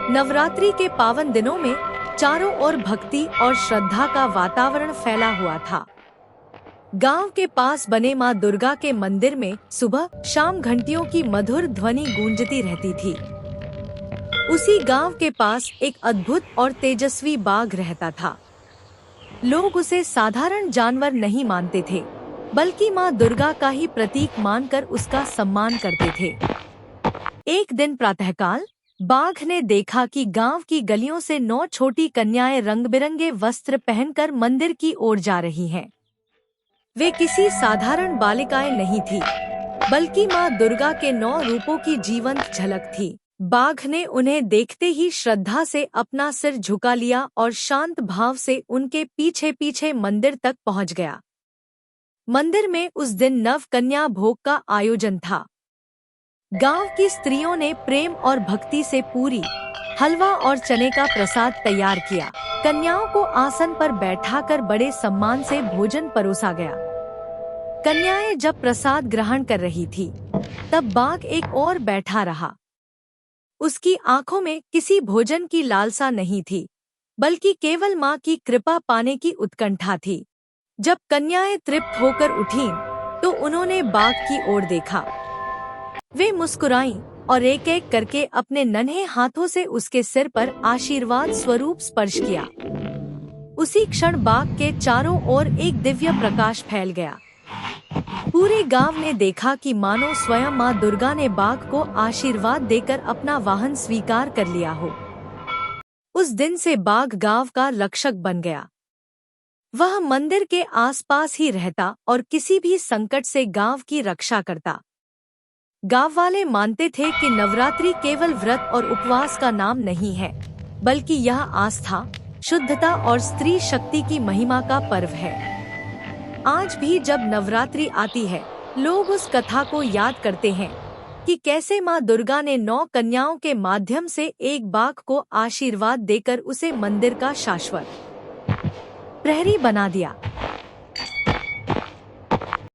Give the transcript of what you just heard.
नवरात्रि के पावन दिनों में चारों ओर भक्ति और श्रद्धा का वातावरण फैला हुआ था। गांव के पास बने मां दुर्गा के मंदिर में सुबह शाम घंटियों की मधुर ध्वनि गूंजती रहती थी। उसी गांव के पास एक अद्भुत और तेजस्वी बाघ रहता था। लोग उसे साधारण जानवर नहीं मानते थे, बल्कि मां दुर्गा का ही प्रतीक मानकर उसका सम्मान करते थे। एक दिन प्रातःकाल बाघ ने देखा कि गांव की गलियों से 9 छोटी कन्याएं रंग-बिरंगे वस्त्र पहनकर मंदिर की ओर जा रही हैं। वे किसी साधारण बालिकाएं नहीं थी, बल्कि मां दुर्गा के 9 रूपों की जीवंत झलक थी। बाघ ने उन्हें देखते ही श्रद्धा से अपना सिर झुका लिया और शांत भाव से उनके पीछे पीछे मंदिर तक पहुंच गया। मंदिर में उस दिन नव कन्या भोग का आयोजन था। गांव की स्त्रियों ने प्रेम और भक्ति से पूरी, हलवा और चने का प्रसाद तैयार किया। कन्याओं को आसन पर बैठाकर बड़े सम्मान से भोजन परोसा गया। कन्याएं जब प्रसाद ग्रहण कर रही थी, तब बाघ एक और बैठा रहा। उसकी आंखों में किसी भोजन की लालसा नहीं थी, बल्कि केवल मां की कृपा पाने की उत्कंठा थी। जब कन्याएं तृप्त होकर उठीं, तो उन्होंने बाघ की ओर देखा। वे मुस्कुराईं और एक एक करके अपने नन्हे हाथों से उसके सिर पर आशीर्वाद स्वरूप स्पर्श किया। उसी क्षण बाघ के चारों ओर एक दिव्य प्रकाश फैल गया। पूरे गांव ने देखा कि मानो स्वयं मां दुर्गा ने बाघ को आशीर्वाद देकर अपना वाहन स्वीकार कर लिया हो। उस दिन से बाघ गांव का रक्षक बन गया। वह मंदिर के आसपास ही रहता और किसी भी संकट से गांव की रक्षा करता। गांव वाले मानते थे कि नवरात्रि केवल व्रत और उपवास का नाम नहीं है, बल्कि यह आस्था, शुद्धता और स्त्री शक्ति की महिमा का पर्व है। आज भी जब नवरात्रि आती है, लोग उस कथा को याद करते हैं कि कैसे मां दुर्गा ने 9 कन्याओं के माध्यम से एक बाघ को आशीर्वाद देकर उसे मंदिर का शाश्वत प्रहरी बना दिया।